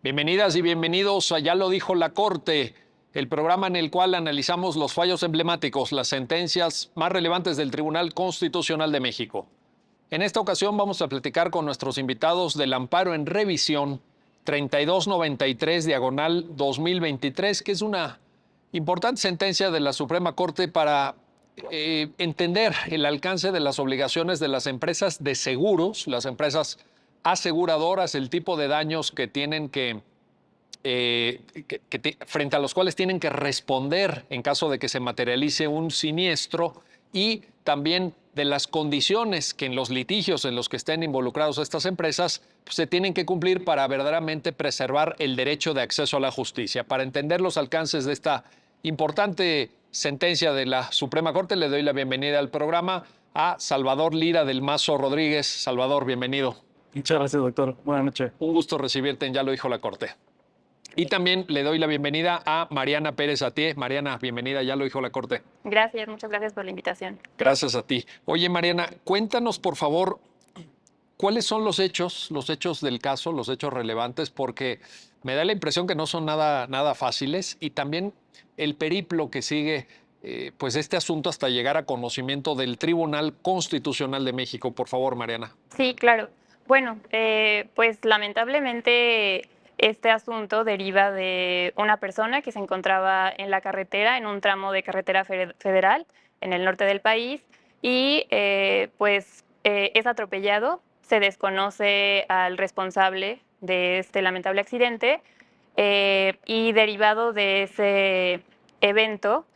Bienvenidas y bienvenidos a Ya lo dijo la Corte, el programa en el cual analizamos los fallos emblemáticos, las sentencias más relevantes del Tribunal Constitucional de México. En esta ocasión vamos a platicar con nuestros invitados del amparo en revisión 3293 diagonal 2023, que es una importante sentencia de la Suprema Corte para entender el alcance de las obligaciones de las empresas de seguros, las empresas aseguradoras, el tipo de daños que tienen frente a los cuales tienen que responder en caso de que se materialice un siniestro, y también de las condiciones que en los litigios en los que estén involucrados estas empresas pues, se tienen que cumplir para verdaderamente preservar el derecho de acceso a la justicia. Para entender los alcances de esta importante sentencia de la Suprema Corte, le doy la bienvenida al programa a Salvador Lira del Mazo Rodríguez. Salvador, bienvenido. Muchas gracias, doctor. Buenas noches. Un gusto recibirte en Ya lo dijo la Corte. Y también le doy la bienvenida a Mariana Pérez Atié. Mariana, bienvenida, Ya lo dijo la Corte. Gracias, muchas gracias por la invitación. Gracias a ti. Oye, Mariana, cuéntanos, por favor, cuáles son los hechos del caso, los hechos relevantes, porque me da la impresión que no son nada fáciles, y también el periplo que sigue pues este asunto hasta llegar a conocimiento del Tribunal Constitucional de México. Por favor, Mariana. Sí, claro. Bueno, pues lamentablemente este asunto deriva de una persona que se encontraba en la carretera, en un tramo de carretera federal en el norte del país, y es atropellado. Se desconoce al responsable de este lamentable accidente, y derivado de ese evento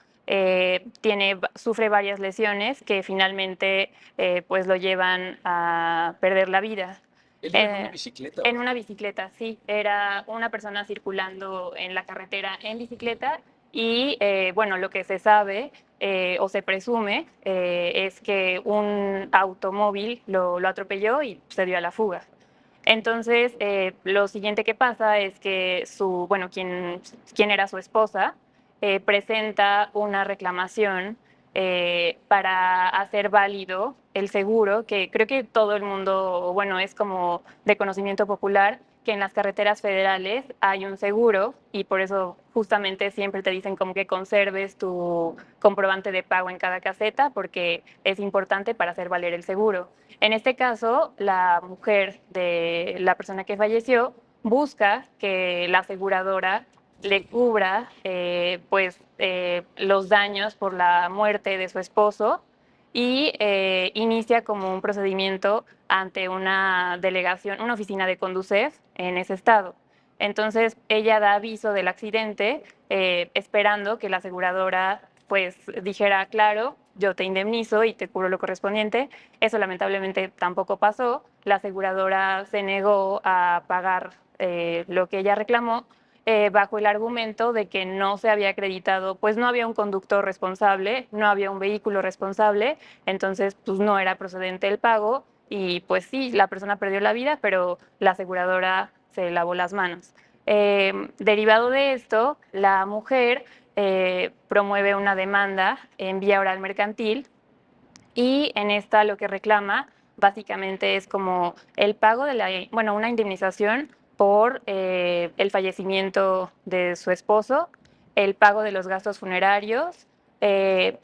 sufre varias lesiones que finalmente pues lo llevan a perder la vida. ¿Él iba en una bicicleta? En una bicicleta, sí. Era una persona circulando en la carretera en bicicleta y bueno, lo que se sabe o se presume es que un automóvil lo atropelló y se dio a la fuga. Entonces, lo siguiente que pasa es que quien era su esposa, presenta una reclamación para hacer válido el seguro, que creo que todo el mundo, bueno, es como de conocimiento popular, que en las carreteras federales hay un seguro y por eso justamente siempre te dicen como que conserves tu comprobante de pago en cada caseta porque es importante para hacer valer el seguro. En este caso, la mujer de la persona que falleció busca que la aseguradora le cubra los daños por la muerte de su esposo y inicia como un procedimiento ante una delegación, una oficina de Conducef en ese estado. Entonces ella da aviso del accidente esperando que la aseguradora pues dijera, claro, yo te indemnizo y te cubro lo correspondiente. Eso lamentablemente tampoco pasó. La aseguradora se negó a pagar lo que ella reclamó, bajo el argumento de que no se había acreditado, pues no había un conductor responsable, no había un vehículo responsable, entonces pues no era procedente el pago y pues sí, la persona perdió la vida, pero la aseguradora se lavó las manos. Derivado de esto, la mujer promueve una demanda en vía oral mercantil y en esta lo que reclama básicamente es como el pago de una indemnización por el fallecimiento de su esposo, el pago de los gastos funerarios,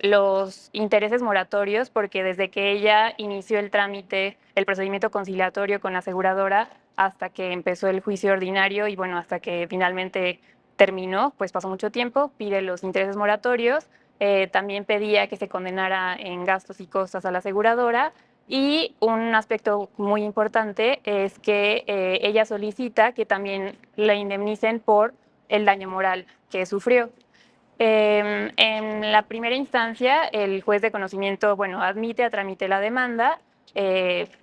los intereses moratorios, porque desde que ella inició el trámite, el procedimiento conciliatorio con la aseguradora, hasta que empezó el juicio ordinario y bueno, hasta que finalmente terminó, pues pasó mucho tiempo, pide los intereses moratorios, también pedía que se condenara en gastos y costas a la aseguradora. Y un aspecto muy importante es que ella solicita que también la indemnicen por el daño moral que sufrió. En la primera instancia, el juez de conocimiento, bueno, admite a trámite la demanda,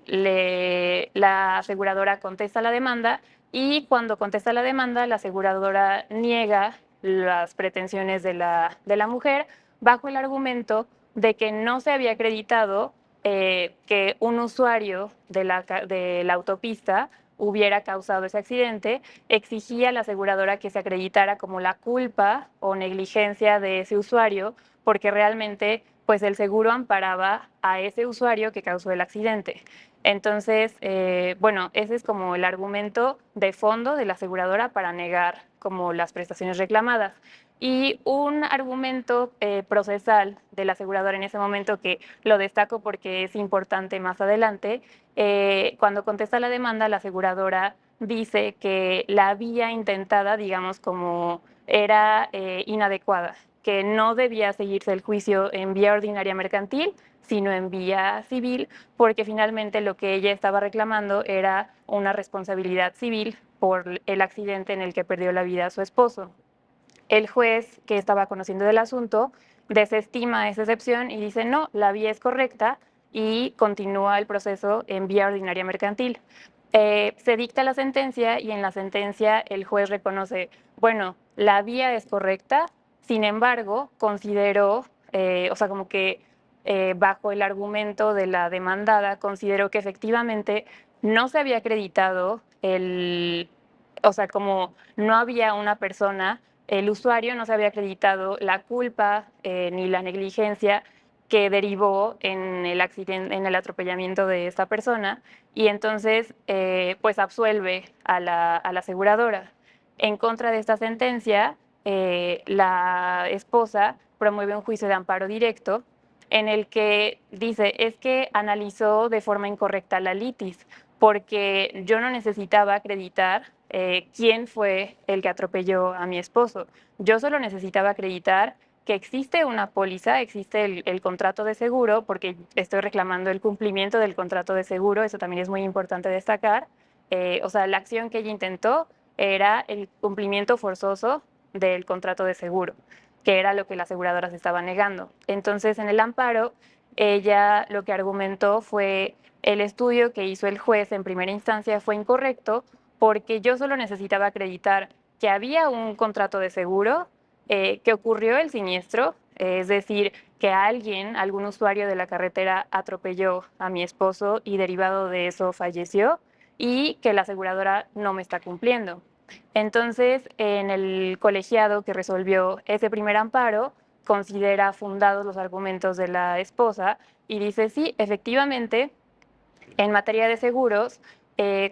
la aseguradora contesta la demanda y cuando contesta la demanda, la aseguradora niega las pretensiones de la mujer bajo el argumento de que no se había acreditado que un usuario de la autopista hubiera causado ese accidente, exigía a la aseguradora que se acreditara como la culpa o negligencia de ese usuario, porque realmente pues el seguro amparaba a ese usuario que causó el accidente. Entonces, bueno, ese es como el argumento de fondo de la aseguradora para negar como las prestaciones reclamadas. Y un argumento procesal de la aseguradora en ese momento, que lo destaco porque es importante más adelante, cuando contesta la demanda, la aseguradora dice que la vía intentada, digamos, como era inadecuada, que no debía seguirse el juicio en vía ordinaria mercantil, sino en vía civil, porque finalmente lo que ella estaba reclamando era una responsabilidad civil por el accidente en el que perdió la vida su esposo. El juez, que estaba conociendo del asunto, desestima esa excepción y dice, no, la vía es correcta, y continúa el proceso en vía ordinaria mercantil. Se dicta la sentencia y en la sentencia el juez reconoce, bueno, la vía es correcta, sin embargo, consideró, o sea, como que bajo el argumento de la demandada, consideró que efectivamente no se había acreditado o sea, como no había una persona, el usuario no se había acreditado la culpa ni la negligencia que derivó en el accidente, en el atropellamiento de esta persona, y entonces pues absuelve a la aseguradora. En contra de esta sentencia, la esposa promueve un juicio de amparo directo en el que dice, es que analizó de forma incorrecta la litis, porque yo no necesitaba acreditar quién fue el que atropelló a mi esposo. Yo solo necesitaba acreditar que existe una póliza, existe el contrato de seguro, porque estoy reclamando el cumplimiento del contrato de seguro, eso también es muy importante destacar. O sea, la acción que ella intentó era el cumplimiento forzoso del contrato de seguro, que era lo que la aseguradora se estaba negando. Entonces, en el amparo, ella lo que argumentó fue el estudio que hizo el juez en primera instancia fue incorrecto porque yo solo necesitaba acreditar que había un contrato de seguro, que ocurrió el siniestro, es decir, que alguien, algún usuario de la carretera atropelló a mi esposo y derivado de eso falleció, y que la aseguradora no me está cumpliendo. Entonces, en el colegiado que resolvió ese primer amparo, considera fundados los argumentos de la esposa y dice, sí, efectivamente, en materia de seguros,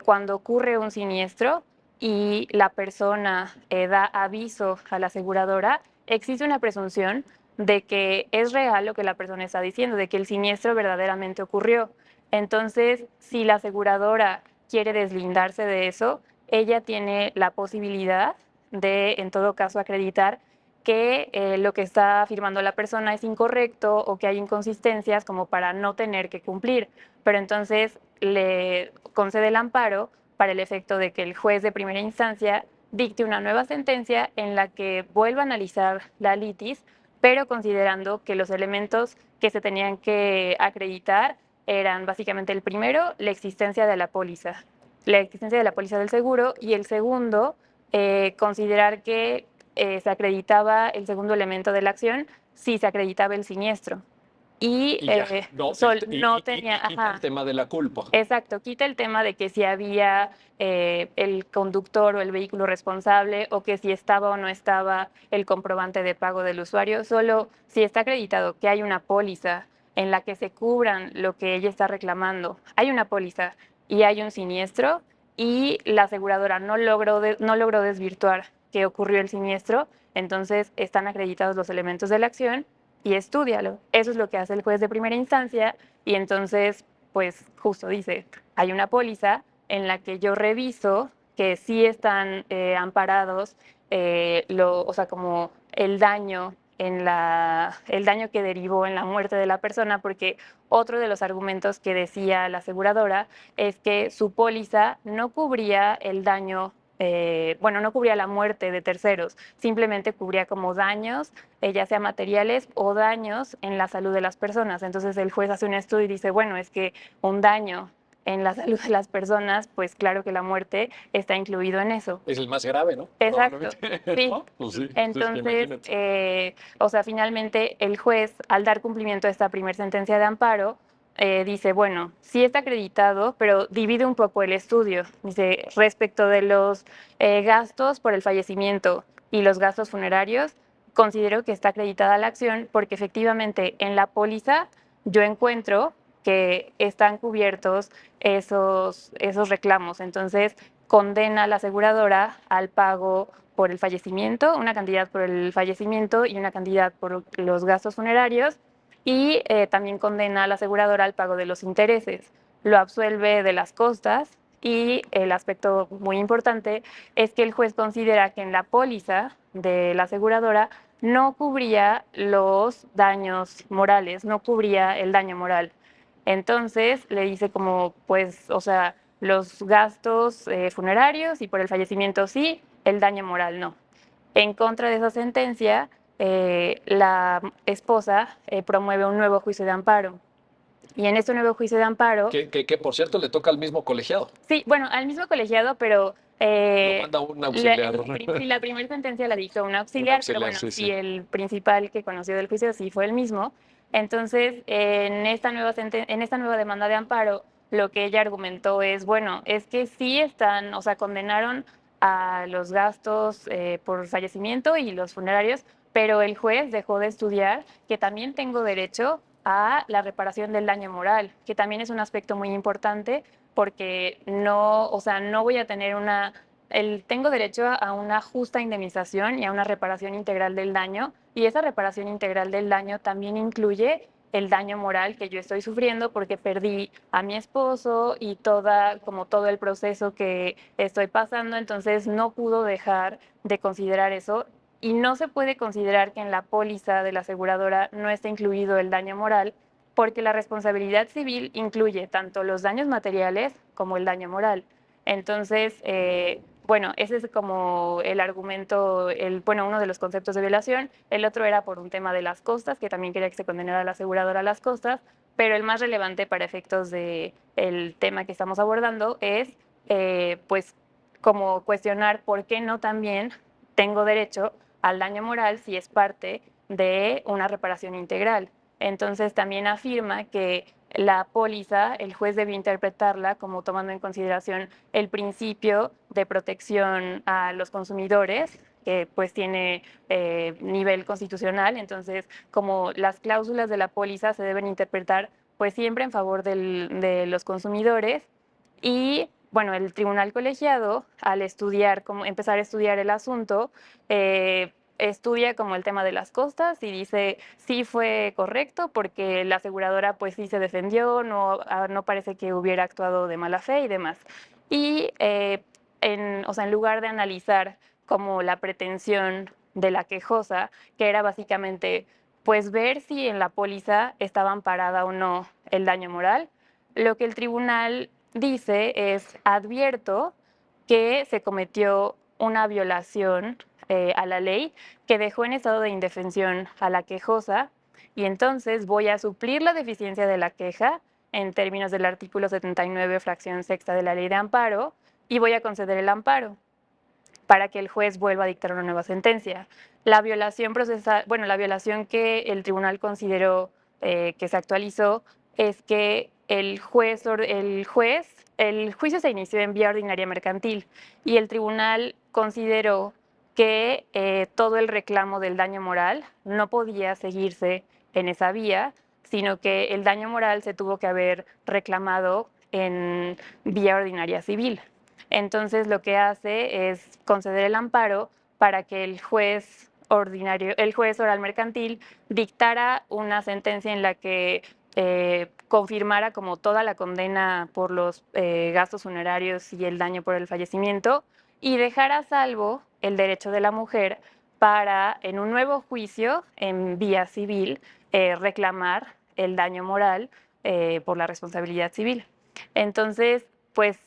cuando ocurre un siniestro y la persona da aviso a la aseguradora, existe una presunción de que es real lo que la persona está diciendo, de que el siniestro verdaderamente ocurrió. Entonces, si la aseguradora quiere deslindarse de eso, ella tiene la posibilidad de, en todo caso, acreditar que lo que está afirmando la persona es incorrecto o que hay inconsistencias como para no tener que cumplir. Pero entonces le concede el amparo para el efecto de que el juez de primera instancia dicte una nueva sentencia en la que vuelva a analizar la litis, pero considerando que los elementos que se tenían que acreditar eran básicamente el primero, la existencia de la póliza del seguro, y el segundo, considerar que se acreditaba el segundo elemento de la acción si se acreditaba el siniestro. Y, Y ya, no, no tenía, quita ajá, el tema de la culpa. exacto, quita el tema de que si había el conductor o el vehículo responsable, o que si estaba o no estaba el comprobante de pago del usuario, solo si está acreditado que hay una póliza en la que se cubran lo que ella está reclamando, hay una póliza y hay un siniestro, y la aseguradora no logró desvirtuar que ocurrió el siniestro, entonces están acreditados los elementos de la acción y estúdialo. Eso es lo que hace el juez de primera instancia, y entonces pues justo dice, hay una póliza en la que yo reviso que sí están amparados, o sea, como el daño el daño que derivó en la muerte de la persona, porque otro de los argumentos que decía la aseguradora es que su póliza no cubría el daño, bueno, no cubría la muerte de terceros, simplemente cubría como daños, ya sea materiales o daños en la salud de las personas. Entonces el juez hace un estudio y dice, bueno, es que un daño en la salud de las personas, pues claro que la muerte está incluido en eso. Es el más grave, ¿no? Exacto, Probablemente. sí. ¿No? Pues sí, Entonces, imagínate. o sea, finalmente el juez, al dar cumplimiento a esta primera sentencia de amparo, dice, bueno, sí está acreditado, pero divide un poco el estudio. Dice, respecto de los gastos por el fallecimiento y los gastos funerarios, considero que está acreditada la acción porque efectivamente en la póliza yo encuentro que están cubiertos esos reclamos. Entonces, condena a la aseguradora al pago por el fallecimiento, una cantidad por el fallecimiento y una cantidad por los gastos funerarios, y también condena a la aseguradora al pago de los intereses. Lo absuelve de las costas y el aspecto muy importante es que el juez considera que en la póliza de la aseguradora no cubría los daños morales, no cubría el daño moral. Entonces le dice como, pues, o sea, los gastos funerarios y por el fallecimiento sí, el daño moral no. En contra de esa sentencia, la esposa promueve un nuevo juicio de amparo. Y en este nuevo juicio de amparo, Que, por cierto le toca al mismo colegiado. sí, bueno, al mismo colegiado, pero Lo manda un auxiliar. sí, la primera sentencia la dictó un auxiliar, pero bueno, Sí, sí, sí. el principal que conoció del juicio sí fue el mismo. Entonces, en esta nueva demanda de amparo, lo que ella argumentó es, bueno, es que sí están, o sea, condenaron a los gastos por fallecimiento y los funerarios, pero el juez dejó de estudiar que también tengo derecho a la reparación del daño moral, que también es un aspecto muy importante porque no, o sea, no voy a tener tengo derecho a una justa indemnización y a una reparación integral del daño, y esa reparación integral del daño también incluye el daño moral que yo estoy sufriendo porque perdí a mi esposo y como todo el proceso que estoy pasando, entonces no pudo dejar de considerar eso. Y no se puede considerar que en la póliza de la aseguradora no esté incluido el daño moral, porque la responsabilidad civil incluye tanto los daños materiales como el daño moral. Entonces, bueno, ese es como el argumento, bueno, uno de los conceptos de violación. El otro era por un tema de las costas, que también quería que se condenara a la aseguradora a las costas, pero el más relevante para efectos del tema que estamos abordando es, pues, como cuestionar por qué no también tengo derecho al daño moral si es parte de una reparación integral. Entonces también afirma que la póliza, el juez debe interpretarla como tomando en consideración el principio de protección a los consumidores, que pues tiene nivel constitucional. Entonces, como las cláusulas de la póliza se deben interpretar pues siempre en favor de los consumidores. Y bueno, el tribunal colegiado, al estudiar, como empezar a estudiar el asunto, estudia como el tema de las costas y dice sí fue correcto porque la aseguradora pues sí se defendió, no parece que hubiera actuado de mala fe y demás. Y o sea, en lugar de analizar como la pretensión de la quejosa, que era básicamente pues ver si en la póliza estaba amparada o no el daño moral, lo que el tribunal dice es advierto que se cometió una violación a la ley que dejó en estado de indefensión a la quejosa, y entonces voy a suplir la deficiencia de la queja en términos del artículo 79, fracción sexta de la ley de amparo, y voy a conceder el amparo para que el juez vuelva a dictar una nueva sentencia. La violación procesal, bueno, la violación que el tribunal consideró que se actualizó es que el juicio se inició en vía ordinaria mercantil y el tribunal consideró que todo el reclamo del daño moral no podía seguirse en esa vía, sino que el daño moral se tuvo que haber reclamado en vía ordinaria civil. Entonces lo que hace es conceder el amparo para que el juez oral mercantil, dictara una sentencia en la que confirmara como toda la condena por los gastos funerarios y el daño por el fallecimiento, y dejar a salvo el derecho de la mujer para, en un nuevo juicio en vía civil, reclamar el daño moral por la responsabilidad civil. Entonces, pues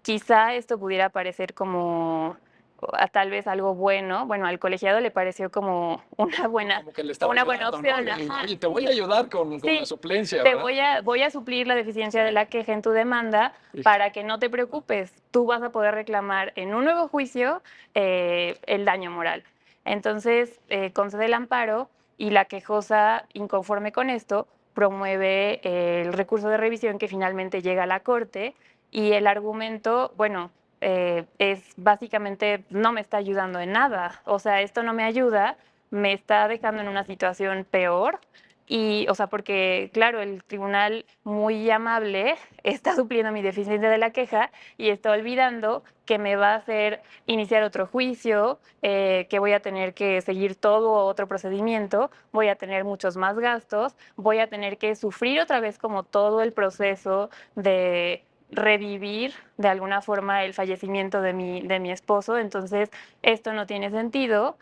quizá esto pudiera parecer como tal vez algo bueno. Bueno, al colegiado le pareció como Como que le estaba una buena ayudando, ¿no? opción. Ajá, Oye, te voy a sí. ayudar con la Sí, suplencia, ¿verdad? voy a suplir la deficiencia de la queja en tu demanda para que no te preocupes. Tú vas a poder reclamar en un nuevo juicio el daño moral. Entonces, concede el amparo y la quejosa, inconforme con esto, promueve el recurso de revisión que finalmente llega a la Corte, y el argumento, bueno, es básicamente no me está ayudando en nada. O sea, esto no me ayuda me está dejando en una situación peor. Y, o sea, porque, claro, el tribunal muy amable está supliendo mi deficiencia de la queja y está olvidando que me va a hacer iniciar otro juicio, que voy a tener que seguir todo otro procedimiento, voy a tener muchos más gastos, voy a tener que sufrir otra vez como todo el proceso de revivir de alguna forma el fallecimiento de mi esposo. Entonces, esto no tiene sentido.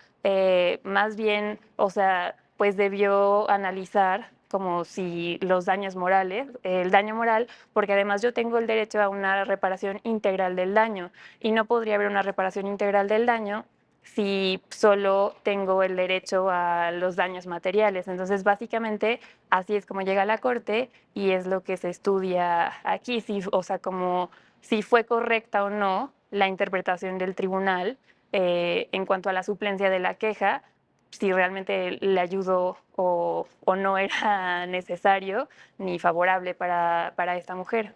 Más bien, o sea, pues debió analizar como si los daños morales, el daño moral, porque además yo tengo el derecho a una reparación integral del daño y no podría haber una reparación integral del daño si solo tengo el derecho a los daños materiales. Entonces, básicamente, así es como llega a la corte y es lo que se estudia aquí, si, o sea, como si fue correcta o no la interpretación del tribunal en cuanto a la suplencia de la queja, si realmente le ayudó o no era necesario ni favorable para esta mujer.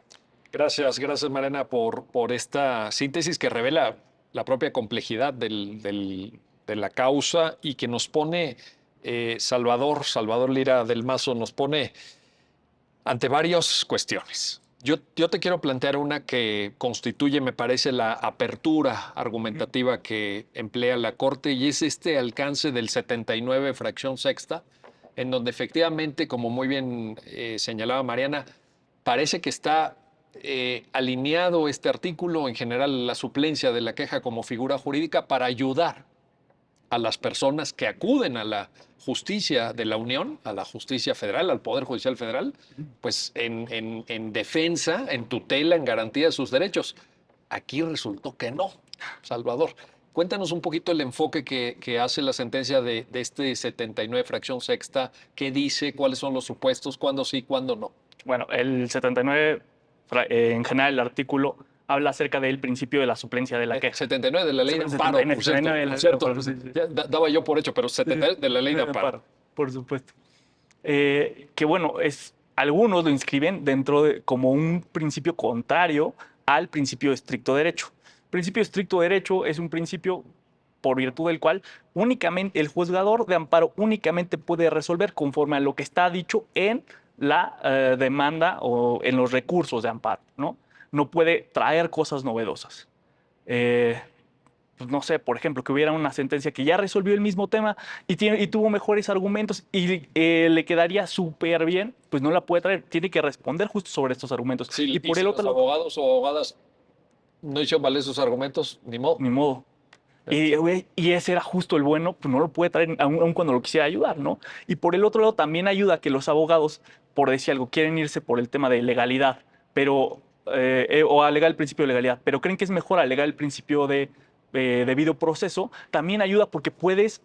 Gracias Mariana por esta síntesis que revela la propia complejidad de la causa y que nos pone, Salvador Lira del Mazo, nos pone ante varias cuestiones. Yo te quiero plantear una que constituye, me parece, la apertura argumentativa que emplea la Corte y es este alcance del 79 fracción sexta, en donde efectivamente, como muy bien señalaba Mariana, parece que está alineado este artículo, en general la suplencia de la queja como figura jurídica, para ayudar a las personas que acuden a la justicia de la Unión, a la justicia federal, al Poder Judicial Federal, pues en defensa, en tutela, en garantía de sus derechos. Aquí resultó que no, Salvador. Cuéntanos un poquito el enfoque que hace la sentencia de este 79 fracción sexta, qué dice, cuáles son los supuestos, cuándo sí, cuándo no. Bueno, el 79, en general, el artículo habla acerca del principio de la suplencia de la queja. 79 de la ley de amparo, 79, por cierto. 79 de la Por ley de cierto. amparo, sí, sí. Ya daba yo por hecho, pero 79 de la ley de amparo. Por supuesto. Que bueno, algunos lo inscriben dentro de como un principio contrario al principio de estricto derecho. El principio de estricto derecho es un principio por virtud del cual únicamente el juzgador de amparo únicamente puede resolver conforme a lo que está dicho en la demanda o en los recursos de amparo, ¿no? No puede traer cosas novedosas. Pues no sé, por ejemplo, que hubiera una sentencia que ya resolvió el mismo tema y tuvo mejores argumentos y le quedaría súper bien, pues no la puede traer, tiene que responder justo sobre estos argumentos. Sí, y por si el los otro lado, abogados o abogadas no hicieron valer sus argumentos, ni modo. ni modo. Y ese era justo el bueno, pues no lo puede traer aun cuando lo quisiera ayudar, ¿no? Y por el otro lado también ayuda a que los abogados, por decir algo, quieren irse por el tema de legalidad, pero, o alegar el principio de legalidad, pero creen que es mejor alegar el principio de debido proceso, también ayuda porque puedes,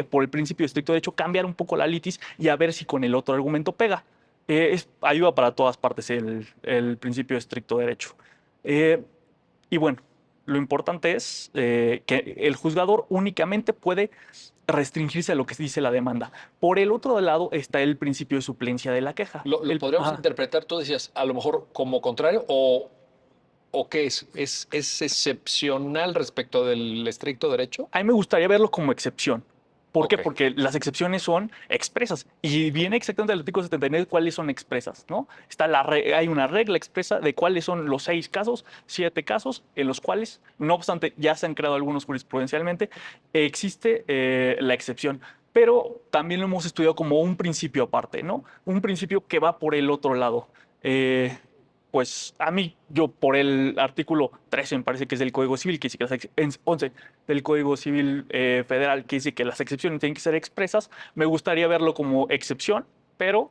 por el principio de estricto derecho, cambiar un poco la litis y a ver si con el otro argumento pega. Ayuda para todas partes el principio de estricto derecho. Y bueno, lo importante es que el juzgador únicamente puede restringirse a lo que dice la demanda. Por el otro lado está el principio de suplencia de la queja. ¿Lo podríamos interpretar, tú decías, a lo mejor como contrario o qué es? ¿Es excepcional respecto del estricto derecho? A mí me gustaría verlo como excepción. ¿Por qué? Ok. Porque las excepciones son expresas. Y viene exactamente del artículo 79 cuáles son expresas, ¿no? Hay una regla expresa de cuáles son los 6 casos, 7 casos, en los cuales, no obstante, ya se han creado algunos jurisprudencialmente, existe la excepción. Pero también lo hemos estudiado como un principio aparte, ¿no? Un principio que va por el otro lado. Pues a mí, yo por el artículo 13, me parece que es del Código Civil, que dice que 11 del Código Civil Federal, que dice que las excepciones tienen que ser expresas, me gustaría verlo como excepción, pero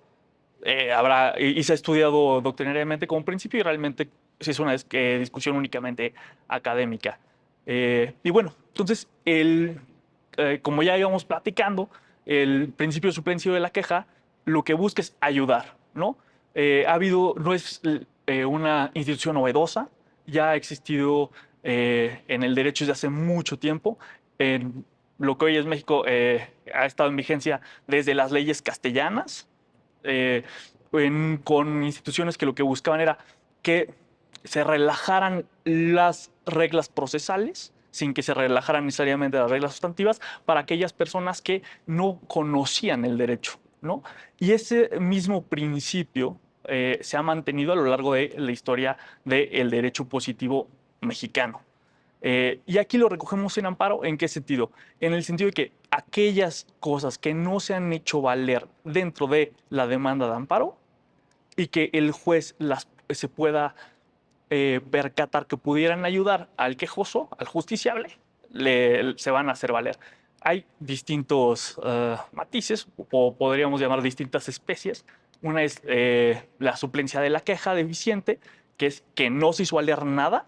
y se ha estudiado doctrinariamente como principio y realmente sí es una discusión únicamente académica. Y bueno, entonces, como ya íbamos platicando, el principio de suplencia de la queja lo que busca es ayudar, ¿no? No es una institución novedosa, ya ha existido en el derecho desde hace mucho tiempo. En lo que hoy es México ha estado en vigencia desde las leyes castellanas, eh, con instituciones que lo que buscaban era que se relajaran las reglas procesales sin que se relajaran necesariamente las reglas sustantivas para aquellas personas que no conocían el derecho, ¿no? Y ese mismo principio se ha mantenido a lo largo de la historia del derecho positivo mexicano. Y aquí lo recogemos en amparo, ¿en qué sentido? En el sentido de que aquellas cosas que no se han hecho valer dentro de la demanda de amparo y que el juez se pueda percatar que pudieran ayudar al quejoso, al justiciable, se van a hacer valer. Hay distintos matices, o podríamos llamar distintas especies. Una es la suplencia de la queja deficiente, que es que no se hizo valer nada.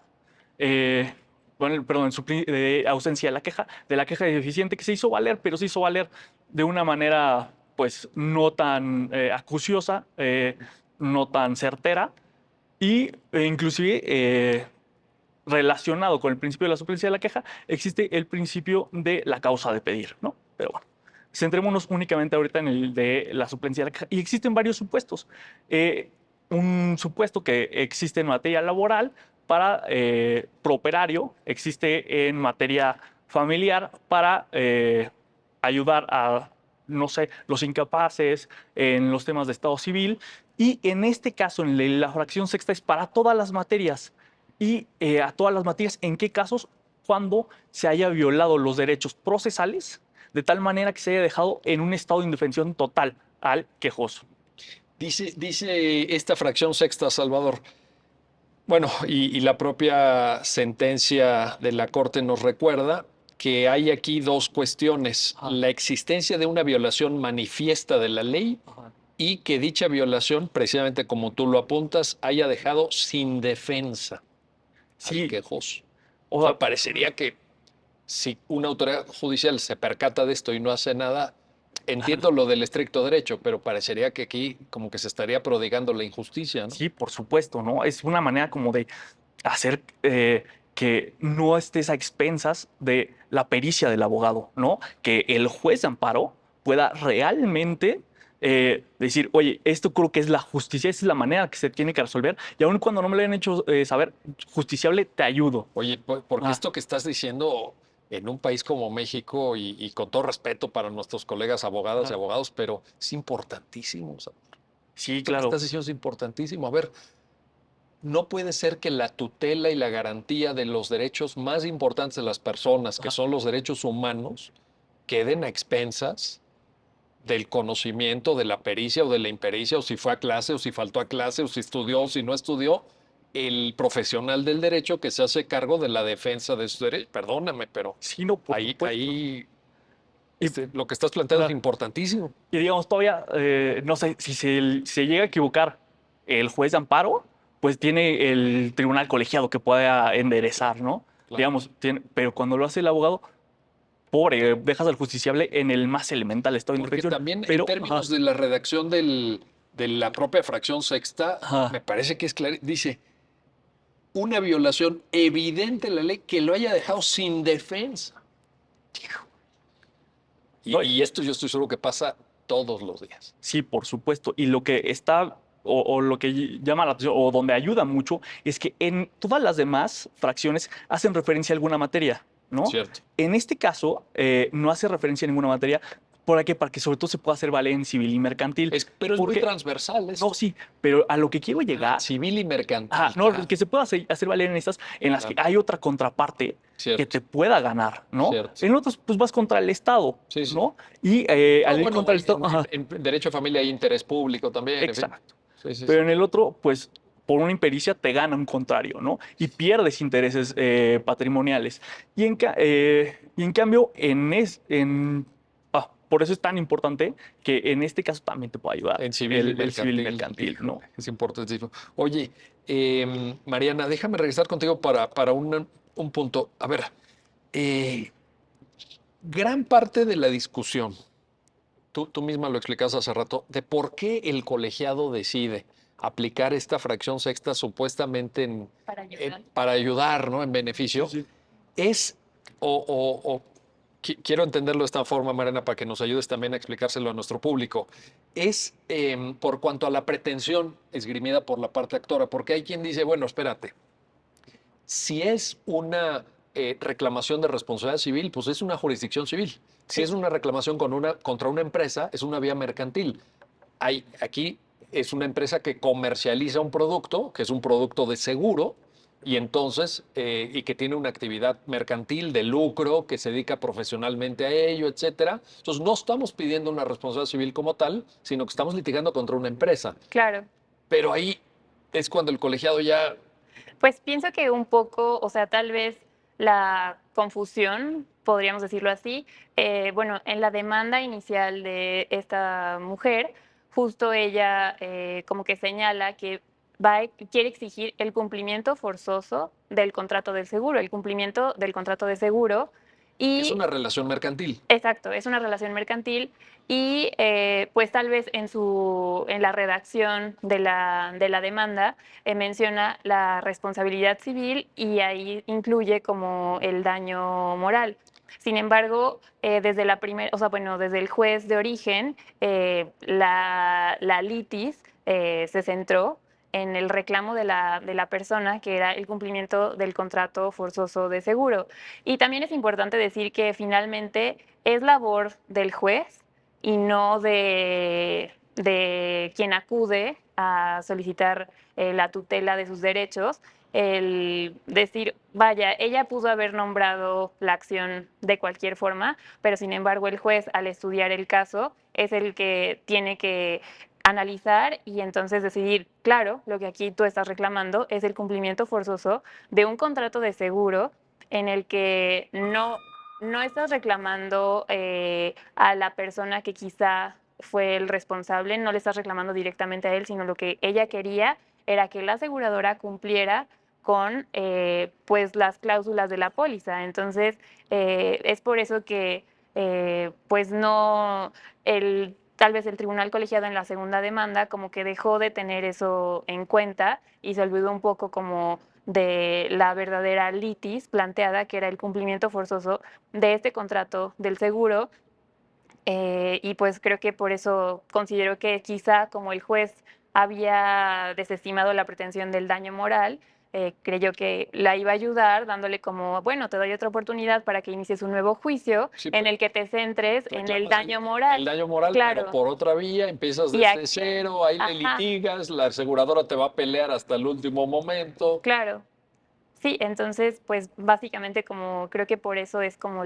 Bueno, perdón, de ausencia de la queja deficiente que se hizo valer, pero se hizo valer de una manera pues no tan acuciosa, no tan certera, y inclusive relacionado con el principio de la suplencia de la queja, existe el principio de la causa de pedir, ¿no? Pero bueno, centrémonos únicamente ahorita en el de la suplencia de la queja. Y existen varios supuestos. Un supuesto que existe en materia laboral para prooperario, existe en materia familiar para ayudar a, no sé, los incapaces, en los temas de Estado civil. Y en este caso, en la fracción sexta, es para todas las materias. Y a todas las materias, ¿en qué casos? Cuando se haya violado los derechos procesales, de tal manera que se haya dejado en un estado de indefensión total al quejoso. Dice esta fracción sexta, Salvador. Bueno, y la propia sentencia de la Corte nos recuerda que hay aquí dos cuestiones. Ajá. La existencia de una violación manifiesta de la ley Ajá. y que dicha violación, precisamente como tú lo apuntas, haya dejado sin defensa al Sí, quejoso. o O sea, sea, parecería que si una autoridad judicial se percata de esto y no hace nada, entiendo lo del estricto derecho, pero parecería que aquí como que se estaría prodigando la injusticia, ¿no? sí, por supuesto, ¿no? Es una manera como de hacer que no estés a expensas de la pericia del abogado, ¿no? Que el juez de amparo pueda realmente decir, oye, esto creo que es la justicia, esa es la manera que se tiene que resolver, y aun cuando no me lo hayan hecho saber, justiciable, te ayudo. Oye, porque Ah, esto que estás diciendo en un país como México, y con todo respeto para nuestros colegas abogadas y ah, abogados, pero es importantísimo. O sea, sí, esto que claro. estás diciendo es importantísimo. A ver, no puede ser que la tutela y la garantía de los derechos más importantes de las personas, que Ajá. son los derechos humanos, queden a expensas del conocimiento, de la pericia o de la impericia, o si fue a clase, o si faltó a clase, o si estudió, o si no estudió, el profesional del derecho que se hace cargo de la defensa de sus derechos. Perdóname, pero Sí, no, por ahí, supuesto. ahí Y, lo que estás planteando es ajá. importantísimo. Y digamos, todavía, no sé, si se llega a equivocar el juez de amparo, pues tiene el tribunal colegiado que pueda enderezar, ¿no? Claro. Digamos, pero cuando lo hace el abogado, pobre, dejas al justiciable en el más elemental estado de Porque indefensión. también en Pero, términos de la redacción de la propia fracción sexta, ajá, me parece que es claro, dice, una violación evidente de la ley que lo haya dejado sin defensa. no, Y esto yo estoy seguro que pasa todos los días. sí, por supuesto. Y lo que está, o lo que llama la atención, o donde ayuda mucho, es que en todas las demás fracciones hacen referencia a alguna materia, ¿no? Cierto. En este caso, no hace referencia a ninguna materia. ¿Por qué? Para que sobre todo se pueda hacer valer en civil y mercantil. Pero es muy Porque, transversal no, esto. sí, pero a lo que quiero llegar, Civil y mercantil. ajá, no, que se pueda hacer valer en estas, en las que Claro. hay otra contraparte que Cierto, te pueda ganar, ¿no? cierto. En otros, pues vas contra el Estado, Sí, sí. ¿no? Y No, al ir bueno, contra el Estado, ajá, en derecho a familia hay interés público también, en fin. exacto. Sí, sí, Pero sí. en el otro, pues por una impericia te gana un contrario, ¿no? Y pierdes intereses patrimoniales. Y en cambio, por eso es tan importante que en este caso también te puede ayudar En civil y el civil y mercantil, mercantil, híjole, ¿no? es importantísimo. Oye, Mariana, déjame regresar contigo para un punto. A ver, eh, gran parte de la discusión, tú misma lo explicabas hace rato, de por qué el colegiado decide aplicar esta fracción sexta supuestamente para ayudar, ¿no? En Sí, beneficio, sí. es, o quiero entenderlo de esta forma, Mariana, para que nos ayudes también a explicárselo a nuestro público, es por cuanto a la pretensión esgrimida por la parte actora, porque hay quien dice, bueno, espérate, si es una reclamación de responsabilidad civil, pues es una jurisdicción civil. Si es una reclamación contra una empresa, es una vía mercantil. Aquí es una empresa que comercializa un producto, que es un producto de seguro, y entonces, y que tiene una actividad mercantil de lucro, que se dedica profesionalmente a ello, etcétera. Entonces, no estamos pidiendo una responsabilidad civil como tal, sino que estamos litigando contra una empresa. Claro. Pero ahí es cuando el colegiado ya... Pues pienso que un poco, o sea, tal vez la confusión, podríamos decirlo así, bueno, en la demanda inicial de esta mujer, justo ella como que señala que quiere exigir el cumplimiento forzoso del contrato del seguro, el cumplimiento del contrato de seguro. Es Y una relación mercantil. exacto, es una relación mercantil y pues tal vez en la redacción de la demanda menciona la responsabilidad civil y ahí incluye como el daño moral. Sin embargo, desde el juez de origen, la litis se centró en el reclamo de la persona, que era el cumplimiento del contrato forzoso de seguro. Y también es importante decir que finalmente es labor del juez y no de quien acude a solicitar la tutela de sus derechos, el decir, vaya, ella pudo haber nombrado la acción de cualquier forma, pero sin embargo el juez al estudiar el caso es el que tiene que analizar y entonces decidir, claro, lo que aquí tú estás reclamando es el cumplimiento forzoso de un contrato de seguro en el que no estás reclamando a la persona que quizá fue el responsable, no le estás reclamando directamente a él, sino lo que ella quería era que la aseguradora cumpliera con pues las cláusulas de la póliza. Entonces, es por eso que pues no, tal vez el tribunal colegiado en la segunda demanda como que dejó de tener eso en cuenta y se olvidó un poco como de la verdadera litis planteada, que era el cumplimiento forzoso de este contrato del seguro. Y pues creo que por eso considero que quizá como el juez había desestimado la pretensión del daño moral, creyó que la iba a ayudar dándole como, bueno, te doy otra oportunidad para que inicies un nuevo juicio Sí, en el que te centres en el reclamas daño moral. el daño moral, pero Claro. por otra vía, empiezas Y desde aquí, cero, ahí le ajá, litigas, la aseguradora te va a pelear hasta el último momento. claro. Sí, entonces, pues básicamente como creo que por eso es como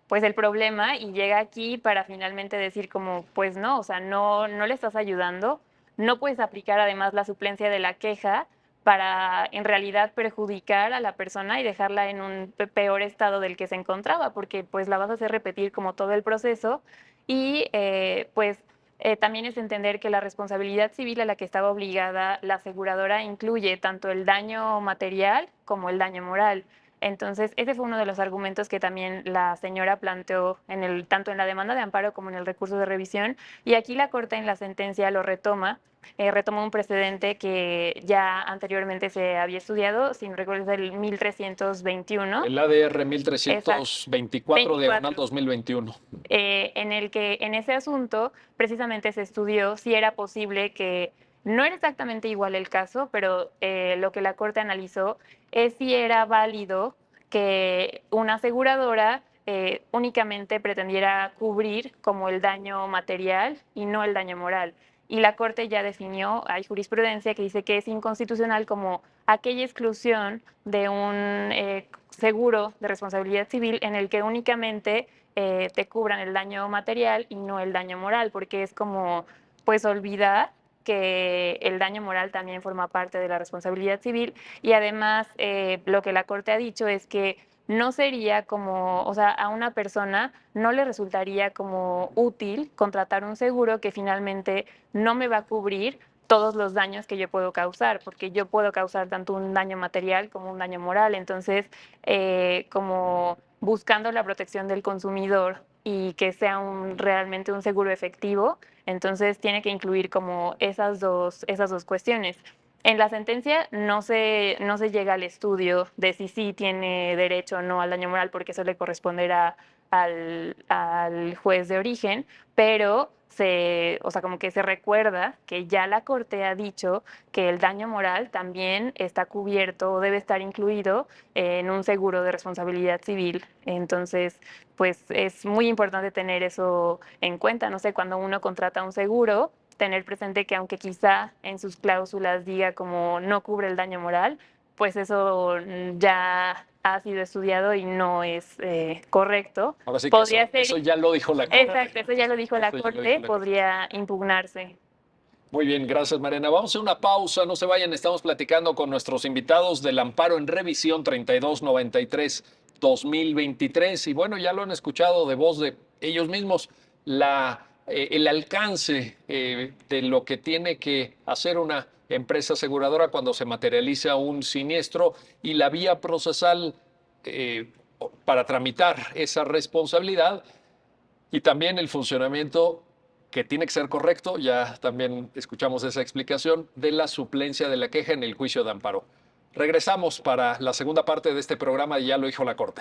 pues el problema y llega aquí para finalmente decir como, pues no, o sea, no le estás ayudando, no puedes aplicar además la suplencia de la queja para en realidad perjudicar a la persona y dejarla en un peor estado del que se encontraba, porque pues la vas a hacer repetir como todo el proceso y pues también es entender que la responsabilidad civil a la que estaba obligada la aseguradora incluye tanto el daño material como el daño moral. Entonces, ese fue uno de los argumentos que también la señora planteó tanto en la demanda de amparo como en el recurso de revisión. Y aquí la Corte en la sentencia lo retoma un precedente que ya anteriormente se había estudiado, si no recuerdo, es del 1321. El ADR Exacto. 1324, diagonal 24. 2021. En el que en ese asunto precisamente se estudió si era posible que, no era exactamente igual el caso, pero lo que la Corte analizó es si era válido que una aseguradora únicamente pretendiera cubrir como el daño material y no el daño moral. Y la Corte ya definió, hay jurisprudencia que dice que es inconstitucional como aquella exclusión de un seguro de responsabilidad civil en el que únicamente te cubran el daño material y no el daño moral, porque es como, pues, olvidar que el daño moral también forma parte de la responsabilidad civil y además lo que la Corte ha dicho es que no sería como, o sea, a una persona no le resultaría como útil contratar un seguro que finalmente no me va a cubrir todos los daños que yo puedo causar, porque yo puedo causar tanto un daño material como un daño moral. Entonces, como buscando la protección del consumidor y que sea realmente un seguro efectivo, entonces tiene que incluir como esas dos cuestiones. En la sentencia no se llega al estudio de si sí tiene derecho o no al daño moral, porque eso le corresponderá al juez de origen, pero o sea, como que se recuerda que ya la Corte ha dicho que el daño moral también está cubierto o debe estar incluido en un seguro de responsabilidad civil. Entonces, pues es muy importante tener eso en cuenta. No sé, cuando uno contrata un seguro, tener presente que aunque quizá en sus cláusulas diga como no cubre el daño moral, pues eso ya ha sido estudiado y no es correcto. Ahora sí que Podría ser, eso ya lo dijo la Corte. exacto, eso ya lo dijo la Eso ya lo Corte, dijo la Corte. podría impugnarse. Muy bien, gracias Mariana. Vamos a hacer una pausa, no se vayan, estamos platicando con nuestros invitados del amparo en revisión 3293-2023 y bueno, ya lo han escuchado de voz de ellos mismos, el alcance de lo que tiene que hacer una empresa aseguradora cuando se materializa un siniestro y la vía procesal para tramitar esa responsabilidad y también el funcionamiento que tiene que ser correcto, ya también escuchamos esa explicación, de la suplencia de la queja en el juicio de amparo. Regresamos para la segunda parte de este programa y ya lo dijo la Corte.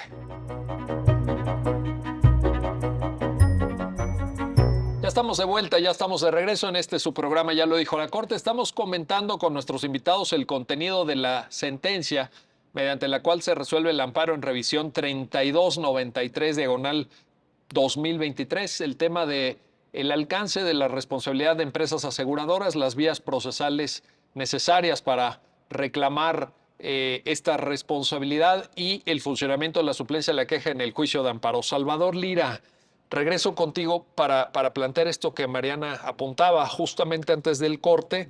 Ya estamos de vuelta, ya estamos de regreso en su programa, ya lo dijo la Corte. Estamos comentando con nuestros invitados el contenido de la sentencia mediante la cual se resuelve el amparo en revisión 3293/2023, el tema de el alcance de la responsabilidad de empresas aseguradoras, las vías procesales necesarias para reclamar esta responsabilidad y el funcionamiento de la suplencia de la queja en el juicio de amparo. Salvador Lira, regreso contigo para plantear esto que Mariana apuntaba justamente antes del corte,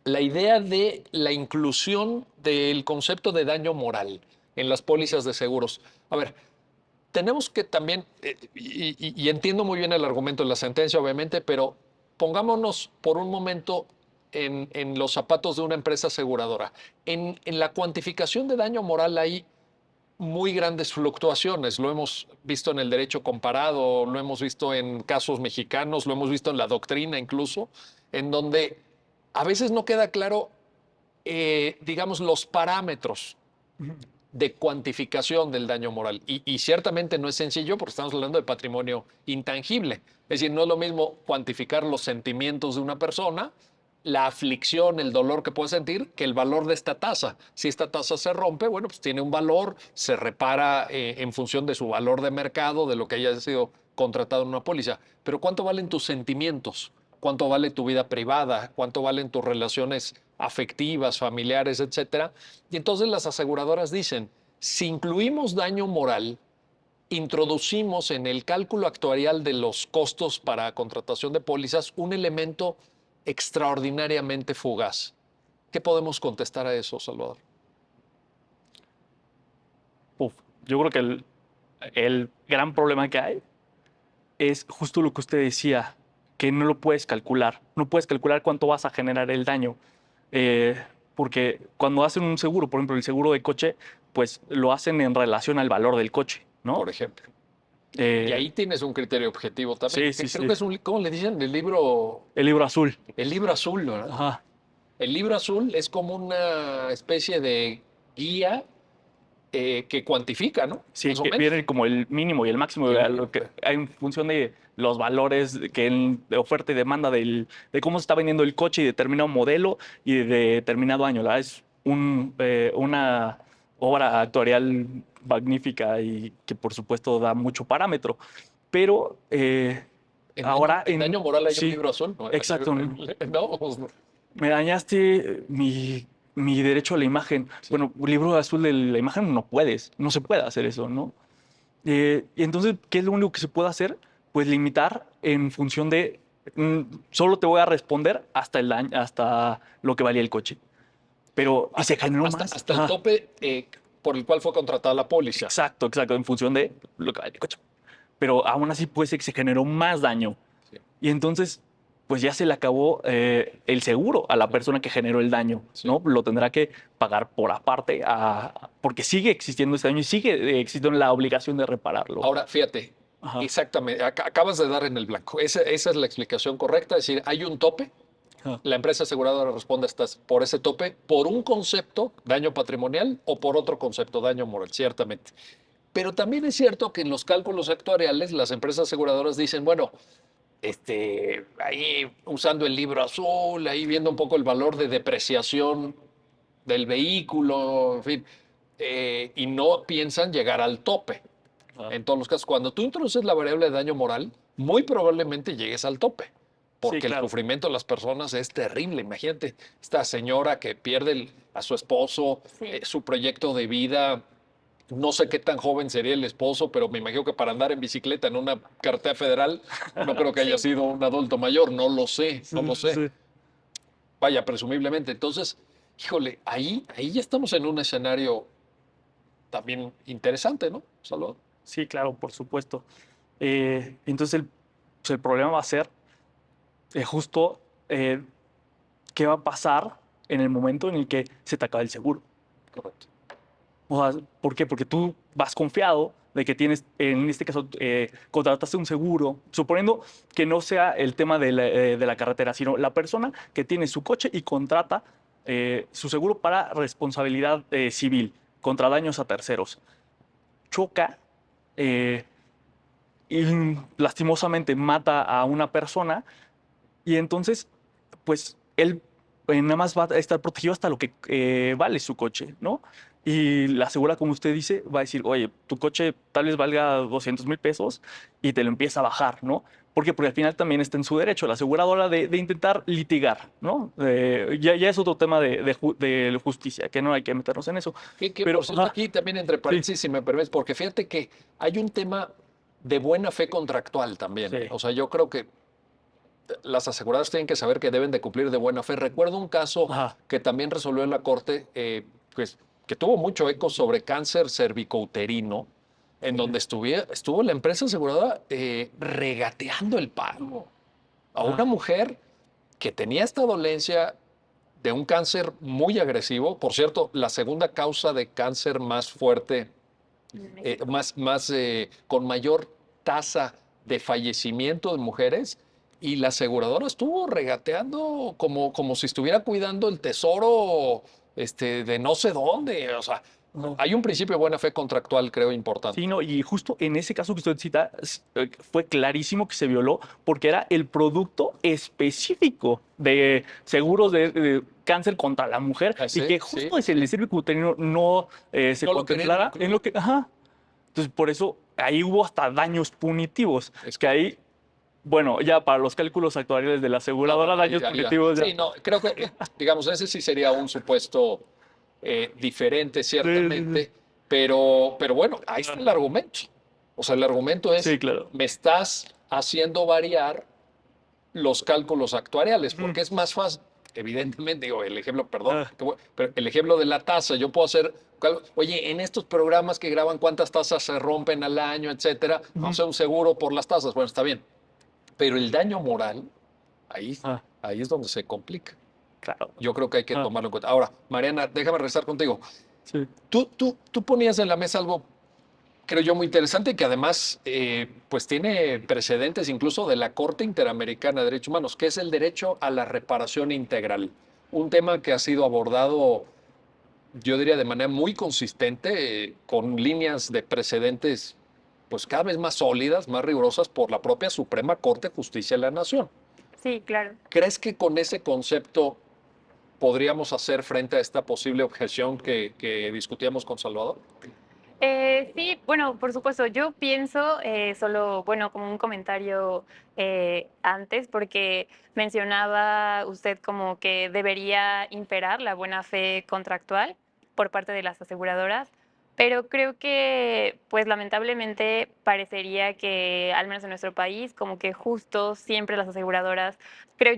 la idea de la inclusión del concepto de daño moral en las pólizas de seguros. A ver, tenemos que también, y entiendo muy bien el argumento de la sentencia, obviamente, pero pongámonos por un momento en los zapatos de una empresa aseguradora. En la cuantificación de daño moral hay muy grandes fluctuaciones. Lo hemos visto en el derecho comparado, lo hemos visto en casos mexicanos, lo hemos visto en la doctrina incluso, en donde a veces no queda claro, digamos, los parámetros de cuantificación del daño moral. Y ciertamente no es sencillo porque estamos hablando de patrimonio intangible. Es decir, no es lo mismo cuantificar los sentimientos de una persona, la aflicción, el dolor que puede sentir, que el valor de esta tasa. Si esta tasa se rompe, bueno, pues tiene un valor, se repara en función de su valor de mercado, de lo que haya sido contratado en una póliza. Pero ¿cuánto valen tus sentimientos? ¿Cuánto vale tu vida privada? ¿Cuánto valen tus relaciones afectivas, familiares, etcétera? Y entonces las aseguradoras dicen, si incluimos daño moral, introducimos en el cálculo actuarial de los costos para contratación de pólizas un elemento extraordinariamente fugaz. ¿Qué podemos contestar a eso, Salvador? Yo creo que el gran problema que hay es justo lo que usted decía, que no lo puedes calcular. No puedes calcular cuánto vas a generar el daño. Porque cuando hacen un seguro, por ejemplo, el seguro de coche, pues lo hacen en relación al valor del coche, ¿no? Por ejemplo. Y ahí tienes un criterio objetivo también. Sí, Creo que es ¿cómo le dicen? El libro azul. El libro azul, ¿no? Ajá. El libro azul es como una especie de guía que cuantifica, ¿no? Sí, que viene como el mínimo y el máximo, lo que hay en función de los valores de oferta y demanda de cómo se está vendiendo el coche y determinado modelo y de determinado año. ¿La? Es una obra actuarial magnífica y que por supuesto da mucho parámetro. Pero ahora... En daño moral hay sí, un libro azul, ¿no? Exacto. No. Me dañaste mi derecho a la imagen. Sí. Bueno, un libro azul de la imagen no se puede hacer eso, ¿no? Y entonces, ¿qué es lo único que se puede hacer? Pues limitar en función de, solo te voy a responder hasta el daño, hasta lo que valía el coche. Pero y se generó más. Hasta el tope por el cual fue contratada la póliza. Exacto, en función de lo que valía el coche. Pero aún así puede ser que se generó más daño. Sí. Y entonces, pues ya se le acabó el seguro a la persona que generó el daño, sí. ¿no? Lo tendrá que pagar por aparte, porque sigue existiendo ese daño y sigue existiendo la obligación de repararlo. Ahora, fíjate, exactamente, acabas de dar en el blanco. Esa es la explicación correcta, es decir, hay un tope Ah, la empresa aseguradora responde por ese tope, por un concepto, daño patrimonial, o por otro concepto, daño moral, ciertamente. Pero también es cierto que en los cálculos actuariales las empresas aseguradoras dicen, bueno, ahí usando el libro azul, ahí viendo un poco el valor de depreciación del vehículo, en fin, y no piensan llegar al tope. ah. En todos los casos, cuando tú introduces la variable de daño moral, muy probablemente llegues al tope, Sí, porque el claro. sufrimiento de las personas es terrible. Imagínate esta señora que pierde a su esposo, Sí, su proyecto de vida. No sé qué tan joven sería el esposo, pero me imagino que para andar en bicicleta en una carretera federal, no creo que haya sí. sido un adulto mayor, no lo sé, Sí, no lo sí, sé. sí. Vaya, presumiblemente. Entonces, híjole, ahí ya estamos en un escenario también interesante, ¿no, Salvador? Sí, claro, por supuesto. Entonces, pues, el problema va a ser justo eh, qué va a pasar en el momento en el que se te acabe el seguro. Correcto. O sea, ¿por qué? Porque tú vas confiado de que tienes, en este caso, contrataste un seguro, suponiendo que no sea el tema de la carretera, sino la persona que tiene su coche y contrata su seguro para responsabilidad civil contra daños a terceros. Choca eh, y lastimosamente mata a una persona y entonces, pues él nada más va a estar protegido hasta lo que vale su coche, ¿no? Y la asegura, como usted dice, va a decir, oye, tu coche tal vez valga 200,000 pesos y te lo empieza a bajar, ¿no? ¿Por qué? Porque al final también está en su derecho, la aseguradora, de intentar litigar, ¿no? Ya es otro tema de justicia, que no hay que meternos en eso. Que Pero, por cierto, ajá, aquí también entre sí, paréntesis, si me permites, porque fíjate que hay un tema de buena fe contractual también, ¿eh? sí, O sea, yo creo que las aseguradoras tienen que saber que deben de cumplir de buena fe. Recuerdo un caso ajá, que también resolvió en la corte, pues, que tuvo mucho eco sobre cáncer cervicouterino, en donde estuvo la empresa aseguradora regateando el pago a una ajá, mujer que tenía esta dolencia de un cáncer muy agresivo. Por cierto, la segunda causa de cáncer más fuerte, En México. con mayor tasa de fallecimiento de mujeres, y la aseguradora estuvo regateando como si estuviera cuidando el tesoro de no sé dónde. O sea, ajá. hay un principio de buena fe contractual, creo, Sí, importante. no, y justo en ese caso que usted cita, fue clarísimo que se violó porque era el producto específico de seguros de cáncer contra la mujer Ah, y sí, que sí, justo ese el sí. cervicuterino no se No lo querían contemplara en lo incluir. que, ajá. Entonces, por eso ahí hubo hasta daños punitivos, Es que correcto. ahí, bueno, ya para los cálculos actuariales de la No, aseguradora, bueno, ahí daños ya. punitivos ya. Sí, no, creo que, digamos, ese sí sería un supuesto diferente, Sí, sí, sí. ciertamente, pero bueno, ahí está el argumento. O sea, el argumento Sí, es, claro. me estás haciendo variar los cálculos actuariales, Ujú. porque es más fácil, evidentemente, digo, el ejemplo, perdón, Ah, pero el ejemplo de la tasa, yo puedo hacer, oye, en estos programas que graban cuántas tasas se rompen al año, etcétera, vamos ujú. a hacer un seguro por las tasas, bueno, está bien, pero el daño moral, ahí, Ah, ahí es donde se complica. claro. Yo creo que hay que Ah, tomarlo en cuenta. Ahora, Mariana, déjame regresar contigo. sí. Tú ponías en la mesa algo, creo yo, muy interesante, que además pues tiene precedentes incluso de la Corte Interamericana de Derechos Humanos, que es el derecho a la reparación integral. Un tema que ha sido abordado, yo diría, de manera muy consistente, con líneas de precedentes pues cada vez más sólidas, más rigurosas por la propia Suprema Corte de Justicia de la Nación. Sí, claro. ¿Crees que con ese concepto podríamos hacer frente a esta posible objeción que discutíamos con Salvador? Sí, bueno, por supuesto, yo pienso solo, bueno, como un comentario antes, porque mencionaba usted como que debería imperar la buena fe contractual por parte de las aseguradoras, pero creo que, pues lamentablemente, parecería que, al menos en nuestro país, como que justo siempre las aseguradoras,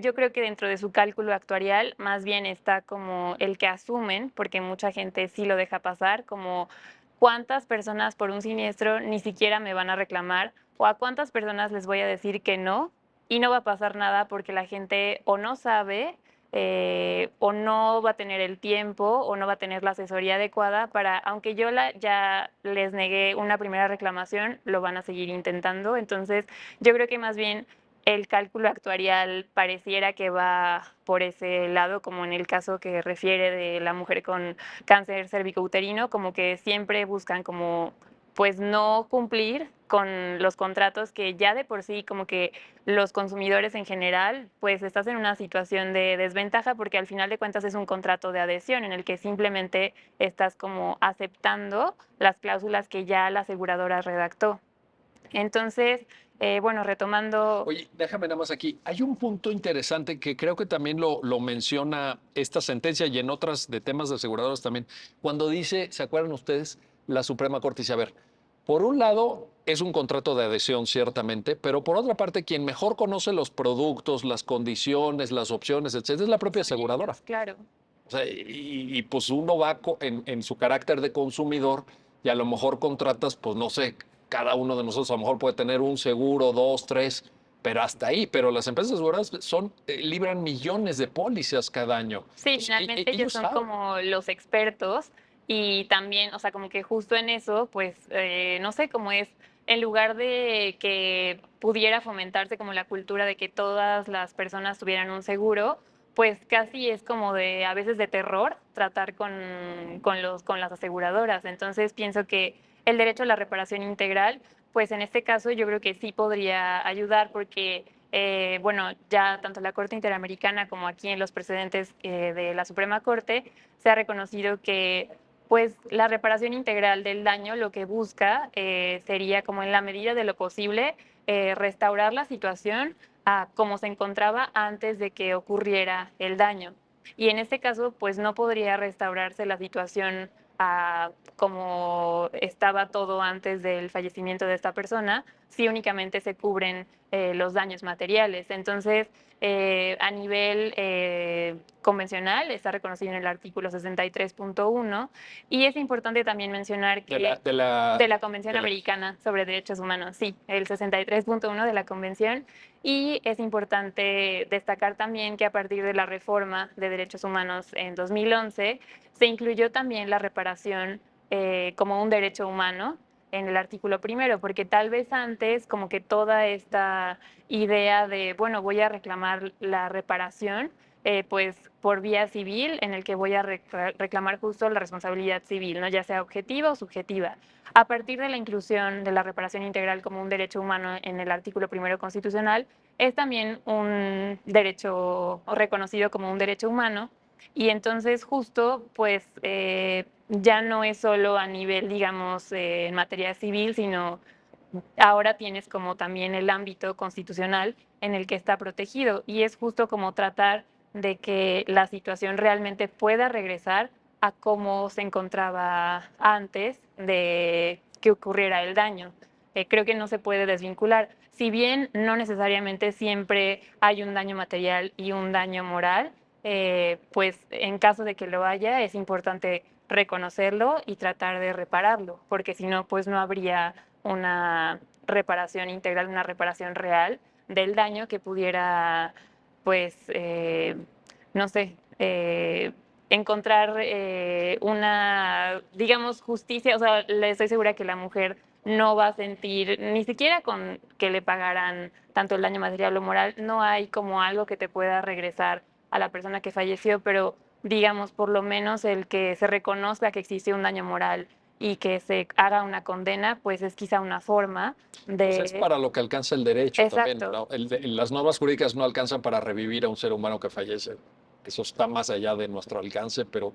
yo creo que dentro de su cálculo actuarial, más bien está como el que asumen, porque mucha gente sí lo deja pasar, como cuántas personas por un siniestro ni siquiera me van a reclamar o a cuántas personas les voy a decir que no y no va a pasar nada porque la gente o no sabe o no va a tener el tiempo o no va a tener la asesoría adecuada para, aunque ya les negué una primera reclamación, lo van a seguir intentando. Entonces, yo creo que más bien el cálculo actuarial pareciera que va por ese lado, como en el caso que refiere de la mujer con cáncer cervicouterino, como que siempre buscan como pues no cumplir con los contratos que ya de por sí como que los consumidores en general pues estás en una situación de desventaja porque al final de cuentas es un contrato de adhesión en el que simplemente estás como aceptando las cláusulas que ya la aseguradora redactó. Entonces, bueno, retomando. Oye, déjame nada más aquí. Hay un punto interesante que creo que también lo menciona esta sentencia y en otras de temas de aseguradoras también. Cuando dice, ¿se acuerdan ustedes? La Suprema Corte dice, a ver, por un lado es un contrato de adhesión, ciertamente, pero por otra parte, quien mejor conoce los productos, las condiciones, las opciones, etcétera, es la propia Son aseguradora. ellos, claro. O sea, pues uno va en su carácter de consumidor y a lo mejor contratas, pues no sé, cada uno de nosotros a lo mejor puede tener un seguro, dos, tres, pero hasta ahí. Pero las empresas aseguradoras libran millones de pólizas cada año. Sí, Entonces, finalmente ellos ellos son saben. como los expertos y también, o sea, como que justo en eso, pues, no sé, cómo es, en lugar de que pudiera fomentarse como la cultura de que todas las personas tuvieran un seguro, pues casi es como de, a veces de terror, tratar con las aseguradoras. Entonces, pienso que el derecho a la reparación integral, pues en este caso yo creo que sí podría ayudar porque bueno, ya tanto la Corte Interamericana como aquí en los precedentes de la Suprema Corte se ha reconocido que pues la reparación integral del daño lo que busca sería como en la medida de lo posible restaurar la situación a como se encontraba antes de que ocurriera el daño. Y en este caso, pues no podría restaurarse la situación a como estaba todo antes del fallecimiento de esta persona, si únicamente se cubren los daños materiales. Entonces, a nivel convencional, está reconocido en el artículo 63.1 y es importante también mencionar De que de la Convención de la- Americana sobre Derechos Humanos, sí, el 63.1 de la Convención, y es importante destacar también que a partir de la reforma de derechos humanos en 2011 se incluyó también la reparación como un derecho humano en el artículo primero, porque tal vez antes como que toda esta idea de, bueno, voy a reclamar la reparación, pues por vía civil, en el que voy a reclamar justo la responsabilidad civil, ¿no? Ya sea objetiva o subjetiva. A partir de la inclusión de la reparación integral como un derecho humano en el artículo primero constitucional, es también un derecho reconocido como un derecho humano y entonces justo pues ya no es solo a nivel, digamos, en materia civil, sino ahora tienes como también el ámbito constitucional en el que está protegido y es justo como tratar de que la situación realmente pueda regresar a cómo se encontraba antes de que ocurriera el daño. Creo que no se puede desvincular. Si bien no necesariamente siempre hay un daño material y un daño moral, pues en caso de que lo haya, es importante reconocerlo y tratar de repararlo, porque si no, pues no habría una reparación integral, una reparación real del daño que pudiera, pues, no sé, encontrar una, digamos, justicia. O sea, le estoy segura que la mujer no va a sentir, ni siquiera con que le pagaran tanto el daño material o moral, no hay como algo que te pueda regresar a la persona que falleció, pero digamos, por lo menos el que se reconozca que existe un daño moral y que se haga una condena, pues es quizá una forma Pues es de. para lo que alcanza el derecho también, Exacto. ¿no? Las normas jurídicas no alcanzan para revivir a un ser humano que fallece. Eso está más allá de nuestro alcance, pero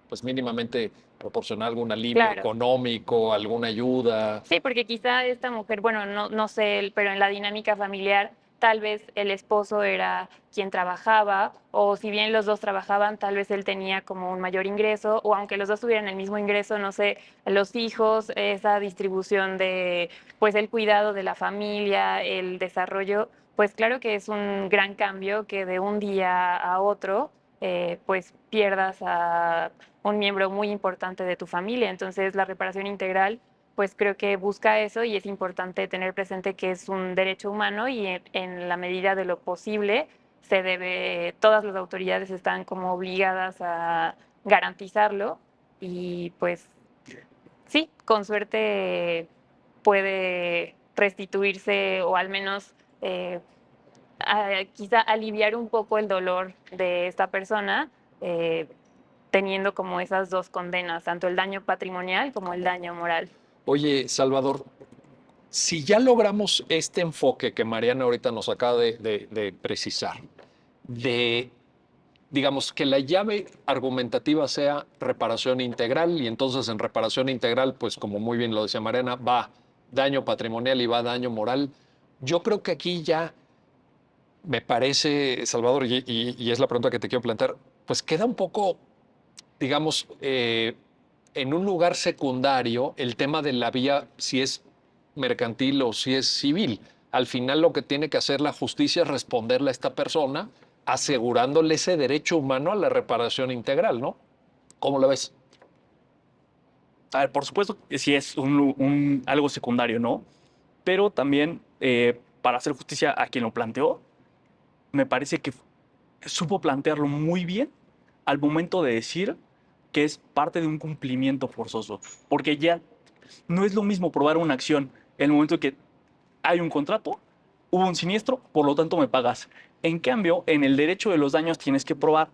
pues mínimamente proporcionar algún alivio Claro. económico, alguna ayuda. Sí, porque quizá esta mujer, bueno, no, no sé, pero en la dinámica familiar, tal vez el esposo era quien trabajaba, o si bien los dos trabajaban, tal vez él tenía como un mayor ingreso, o aunque los dos tuvieran el mismo ingreso, no sé, los hijos, esa distribución de, pues el cuidado de la familia, el desarrollo, pues claro que es un gran cambio que de un día a otro, pues pierdas a un miembro muy importante de tu familia. Entonces, la reparación integral pues creo que busca eso y es importante tener presente que es un derecho humano y en la medida de lo posible se debe, todas las autoridades están como obligadas a garantizarlo y pues sí, con suerte puede restituirse o al menos quizá aliviar un poco el dolor de esta persona, teniendo como esas dos condenas, tanto el daño patrimonial como el daño moral. Oye, Salvador, si ya logramos este enfoque que Mariana ahorita nos acaba de precisar, de, digamos, que la llave argumentativa sea reparación integral, y entonces en reparación integral, pues como muy bien lo decía Mariana, va daño patrimonial y va daño moral. Yo creo que aquí ya me parece, Salvador, y es la pregunta que te quiero plantear, pues queda un poco, digamos, en un lugar secundario el tema de la vía, si es mercantil o si es civil. Al final lo que tiene que hacer la justicia es responderle a esta persona asegurándole ese derecho humano a la reparación integral, ¿no? ¿Cómo lo ves? A ver, por supuesto que sí es algo secundario, ¿no? Pero también, para hacer justicia a quien lo planteó, me parece que supo plantearlo muy bien al momento de decir que es parte de un cumplimiento forzoso. Porque ya no es lo mismo probar una acción en el momento que hay un contrato, hubo un siniestro, por lo tanto me pagas. En cambio, en el derecho de los daños tienes que probar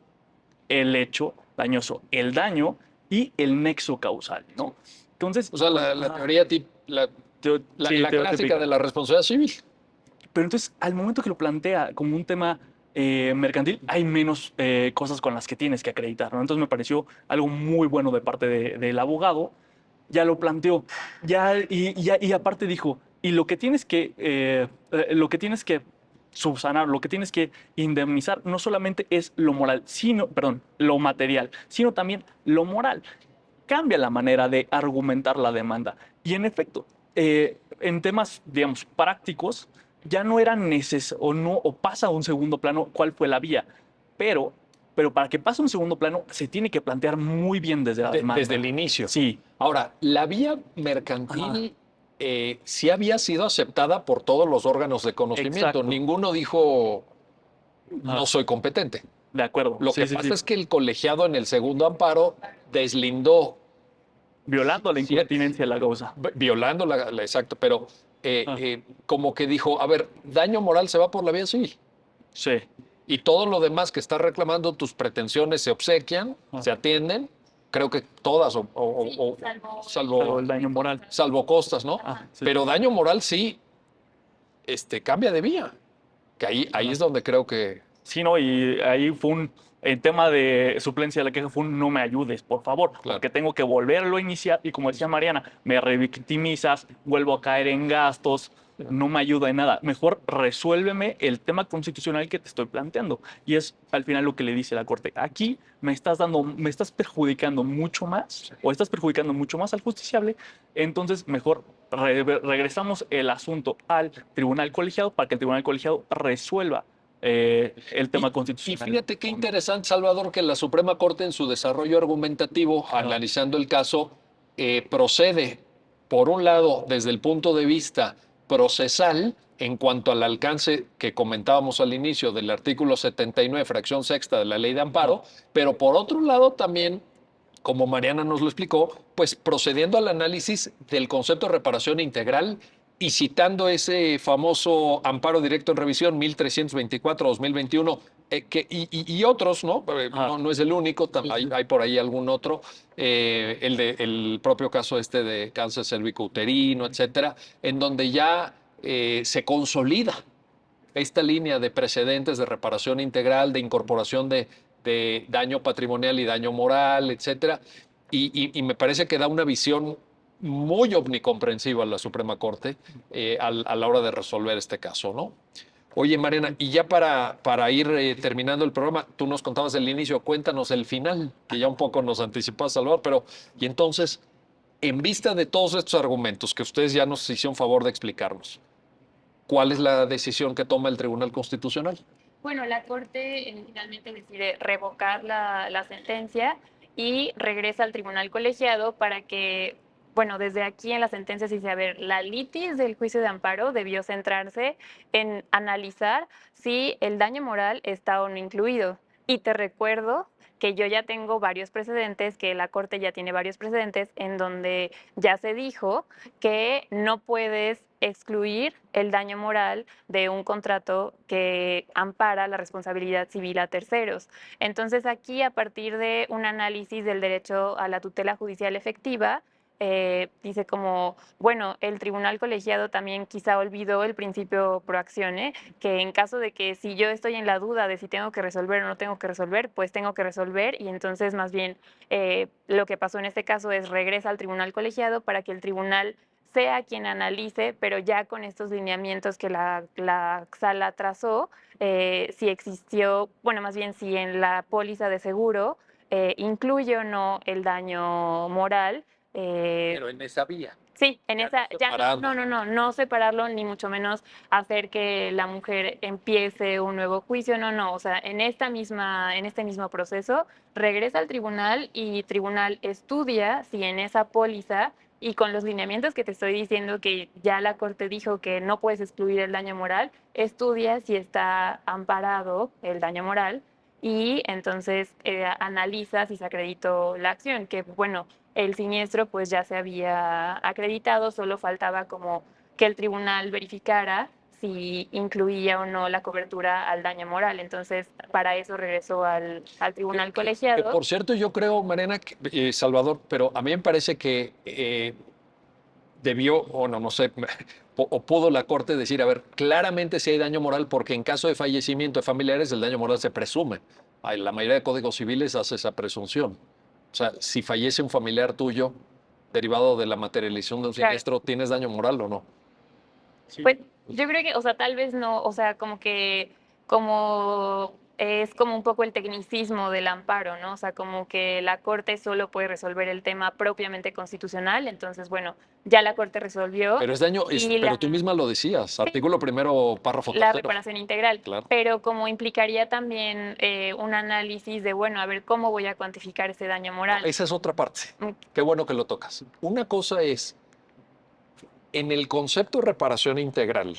el hecho dañoso, el daño y el nexo causal, ¿no? Entonces, O sea, la teoría, sí, la clásica típica. de la responsabilidad civil. Pero entonces, al momento que lo plantea como un tema mercantil, hay menos cosas con las que tienes que acreditar, ¿no? Entonces me pareció algo muy bueno de parte del abogado. Ya lo planteó, y aparte dijo, y lo que tienes que subsanar, lo que tienes que indemnizar, no solamente es lo moral, sino, perdón, lo material, sino también lo moral. Cambia la manera de argumentar la demanda. Y en efecto, en temas, digamos, prácticos, ya no era necesario o pasa a un segundo plano cuál fue la vía. Pero, pero para que pase a un segundo plano, se tiene que plantear muy bien desde la Desde demanda. el inicio. Sí, Ahora, la vía mercantil sí había sido aceptada por todos los órganos de conocimiento. exacto. Ninguno dijo no Ah, soy competente. de acuerdo. Lo Sí, que sí, pasa sí. es que el colegiado en el segundo amparo deslindó, Violando la cier- impertinencia de la causa. violando exacto, pero Ah, como que dijo, a ver, daño moral se va por la vía civil. sí. Y todo lo demás que estás reclamando, tus pretensiones se obsequian, Ah, se atienden, creo que todas, salvo el daño moral. salvo costas, ¿no? Sí. Pero daño moral sí, cambia de vía, que ahí Ajá. es donde creo que, Sí, no, y ahí fue el tema de suplencia de la queja fue un no me ayudes, por favor, claro. porque tengo que volverlo a iniciar y como decía Mariana, me revictimizas, vuelvo a caer en gastos, no me ayuda en nada. Mejor resuélveme el tema constitucional que te estoy planteando. Y es al final lo que le dice la Corte. Aquí me estás perjudicando mucho más o estás perjudicando mucho más al justiciable, entonces mejor regresamos el asunto al tribunal colegiado para que el tribunal colegiado resuelva el tema Y constitucional. fíjate qué interesante, Salvador, que la Suprema Corte en su desarrollo argumentativo, Ajá. analizando el caso, procede, por un lado, desde el punto de vista procesal, en cuanto al alcance que comentábamos al inicio del artículo 79, fracción sexta de la Ley de Amparo, pero por otro lado también, como Mariana nos lo explicó, pues procediendo al análisis del concepto de reparación integral y citando ese famoso amparo directo en revisión 1324-2021, y otros, ¿no? Ajá. No es el único, hay por ahí algún otro, el propio caso este de cáncer cervicouterino, etcétera, en donde ya se consolida esta línea de precedentes de reparación integral, de incorporación de daño patrimonial y daño moral, etcétera, y me parece que da una visión muy omnicomprensiva a la Suprema Corte a la hora de resolver este caso, ¿no? Oye, Mariana, y ya para ir terminando el programa, tú nos contabas el inicio, cuéntanos el final, que ya un poco nos anticipó Salvador, pero, y entonces, en vista de todos estos argumentos que ustedes ya nos hicieron favor de explicarnos, ¿cuál es la decisión que toma el Tribunal Constitucional? Bueno, la Corte finalmente decide revocar la sentencia y regresa al tribunal colegiado para que, bueno, desde aquí en la sentencia se dice, a ver, la litis del juicio de amparo debió centrarse en analizar si el daño moral está o no incluido. Y te recuerdo que yo ya tengo varios precedentes, que la Corte ya tiene varios precedentes en donde ya se dijo que no puedes excluir el daño moral de un contrato que ampara la responsabilidad civil a terceros. Entonces aquí, a partir de un análisis del derecho a la tutela judicial efectiva, dice como, bueno, el tribunal colegiado también quizá olvidó el principio pro actione, que en caso de que si yo estoy en la duda de si tengo que resolver o no tengo que resolver, pues tengo que resolver, y entonces más bien lo que pasó en este caso es regresa al tribunal colegiado para que el tribunal sea quien analice, pero ya con estos lineamientos que la sala trazó, si existió, bueno, más bien si en la póliza de seguro incluye o no el daño moral. Pero en esa vía. Sí, en Ya esa, no ya separarlo. no separarlo, ni mucho menos hacer que la mujer empiece un nuevo juicio, no, o sea, en este mismo proceso, regresa al tribunal y tribunal estudia si en esa póliza y con los lineamientos que te estoy diciendo que ya la Corte dijo que no puedes excluir el daño moral, estudia si está amparado el daño moral y entonces analiza si se acreditó la acción, que bueno, el siniestro pues ya se había acreditado, solo faltaba como que el tribunal verificara si incluía o no la cobertura al daño moral. Entonces, para eso regresó al tribunal Que, colegiado. por cierto, yo creo, Mariana, Salvador, pero a mí me parece que debió, o no sé, o pudo la Corte decir, a ver, claramente si hay daño moral, porque en caso de fallecimiento de familiares, el daño moral se presume. La mayoría de códigos civiles hace esa presunción. O sea, si fallece un familiar tuyo derivado de la materialización de un Claro. siniestro, ¿tienes daño moral o no? Sí. Pues yo creo que, o sea, tal vez no, o sea, como que, como es como un poco el tecnicismo del amparo, ¿no? O sea, como que la Corte solo puede resolver el tema propiamente constitucional, entonces, bueno, ya la Corte resolvió Pero es daño, y pero tú misma lo decías, artículo primero, párrafo la tercero. reparación integral, Claro. pero como implicaría también un análisis de, bueno, a ver, ¿cómo voy a cuantificar ese daño moral? Esa es otra parte. Mm, Qué bueno que lo tocas. Una cosa es, en el concepto de reparación integral,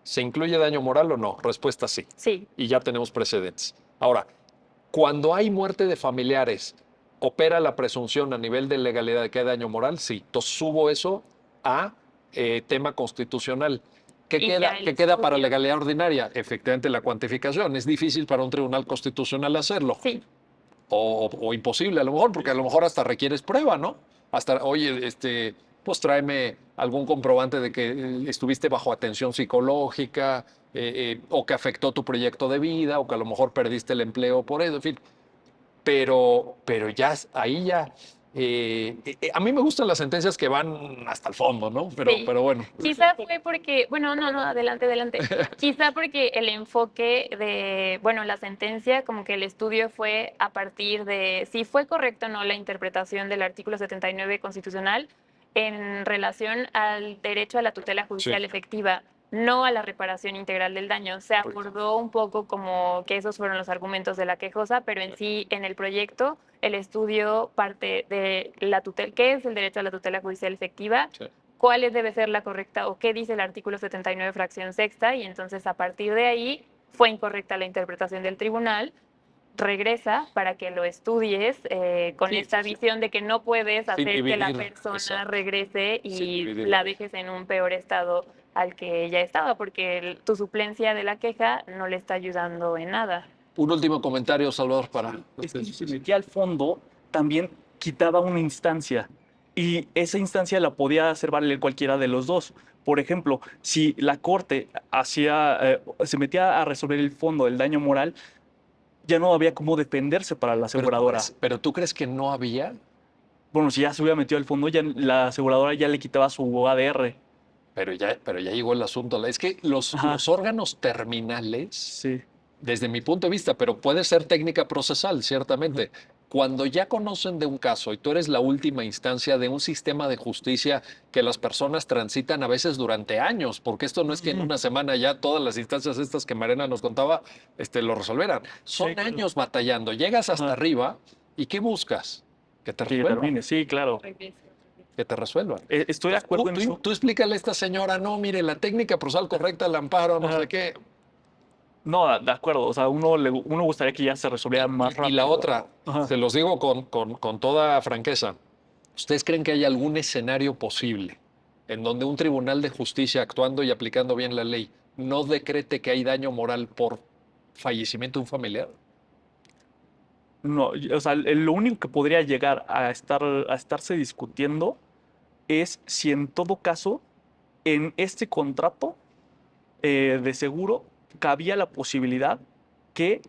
¿se incluye daño moral o no? Respuesta sí. Sí, Y ya tenemos precedentes. Ahora, cuando hay muerte de familiares, ¿opera la presunción a nivel de legalidad de que hay daño moral? Sí. Entonces subo eso a tema constitucional. y ya el ¿Qué queda para estudio. legalidad ordinaria? Efectivamente, la cuantificación. Es difícil para un tribunal constitucional hacerlo. Sí, O imposible a lo mejor, porque a lo mejor hasta requieres prueba, ¿no? Hasta, oye, pues tráeme algún comprobante de que estuviste bajo atención psicológica, o que afectó tu proyecto de vida, o que a lo mejor perdiste el empleo por eso, en fin. Pero ya, ahí ya, a mí me gustan las sentencias que van hasta el fondo, ¿no? sí. Pero bueno. Quizá fue porque, bueno, no, adelante, adelante. Quizá porque el enfoque de, bueno, la sentencia, como que el estudio fue a partir de si fue correcto o no la interpretación del artículo 79 constitucional en relación al derecho a la tutela judicial Sí. efectiva, no a la reparación integral del daño. Se acordó un poco como que esos fueron los argumentos de la quejosa, pero en sí, en el proyecto, el estudio parte de la tutela, ¿qué es el derecho a la tutela judicial efectiva? Sí. ¿Cuál debe ser la correcta o qué dice el artículo 79, fracción sexta? Y entonces, a partir de ahí, fue incorrecta la interpretación del tribunal. Regresa para que lo estudies con Sí, esta sí. visión de que no puedes Sin hacer que la dividir, persona exacto. regrese Sin y dividir la la dejes en un peor estado al que ya estaba, porque tu suplencia de la queja no le está ayudando en nada. Un último comentario, Salvador, para... Es que si se metía al fondo, también quitaba una instancia. Y esa instancia la podía hacer valer cualquiera de los dos. Por ejemplo, si la corte se metía a resolver el fondo del daño moral, ya no había cómo defenderse para la aseguradora. Pero tú crees que no había, Bueno, si ya se hubiera metido al fondo, ya la aseguradora ya le quitaba su ADR. pero ya llegó el asunto. Es que Ajá. los órganos terminales, Sí. desde mi punto de vista, pero puede ser técnica procesal, ciertamente. Cuando ya conocen de un caso y tú eres la última instancia de un sistema de justicia que las personas transitan a veces durante años, porque esto no es que en una semana ya todas las instancias estas que Marena nos contaba lo resolveran. Son Sí, claro. años batallando. Llegas hasta Ajá. arriba y ¿qué buscas? Que te Que resuelvan. termine, sí, claro. Que te resuelvan. Estoy de acuerdo en Tú, eso. tú explícale a esta señora, no, mire, la técnica procesal correcta, el amparo, no Ajá. sé qué. No, de acuerdo. O sea, uno gustaría que ya se resolviera más Y la rápido. otra, Ajá. se los digo con toda franqueza, ¿ustedes creen que hay algún escenario posible en donde un tribunal de justicia, actuando y aplicando bien la ley, no decrete que hay daño moral por fallecimiento de un familiar? No, o sea, lo único que podría llegar a estarse discutiendo es si en todo caso en este contrato de seguro cabía la posibilidad que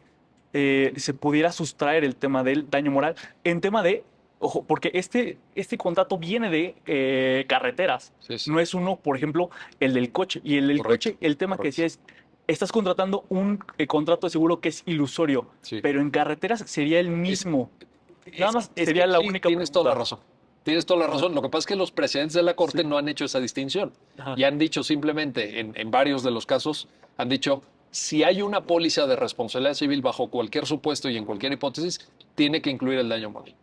se pudiera sustraer el tema del daño moral en tema de, ojo, porque este contrato viene de carreteras, Sí, sí, no es uno, por ejemplo, el del coche. Y el del correcto, coche, el tema que correcto. decía es, estás contratando un contrato de seguro que es ilusorio, Sí. pero en carreteras sería el Es, mismo. Nada más es sería que la sí, única tienes toda la pregunta. razón. Tienes toda la Ajá, razón. Lo que pasa es que los presidentes de la Corte sí, no han hecho esa distinción. ajá. Y han dicho simplemente, en varios de los casos, han dicho, si hay una póliza de responsabilidad civil bajo cualquier supuesto y en cualquier hipótesis, tiene que incluir el daño moral.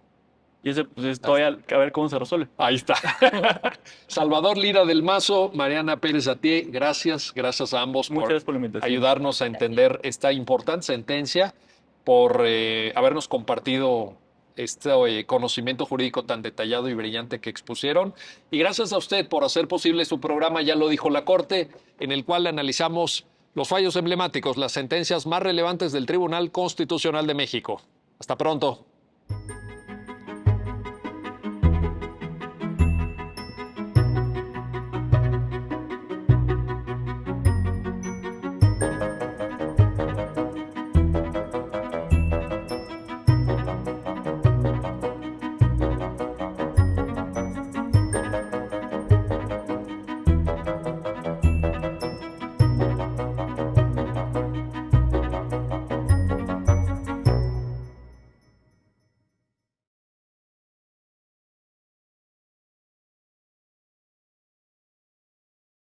Y ese, pues, es Ya está. todavía a ver cómo se resuelve. Ahí está. Salvador Lira del Mazo, Mariana Pérez Atié, gracias, gracias a ambos Muchas por gracias por la invitación. ayudarnos a entender esta importante sentencia, por habernos compartido este conocimiento jurídico tan detallado y brillante que expusieron. Y gracias a usted por hacer posible su programa, ya lo dijo la Corte, en el cual analizamos los fallos emblemáticos, las sentencias más relevantes del Tribunal Constitucional de México. Hasta pronto.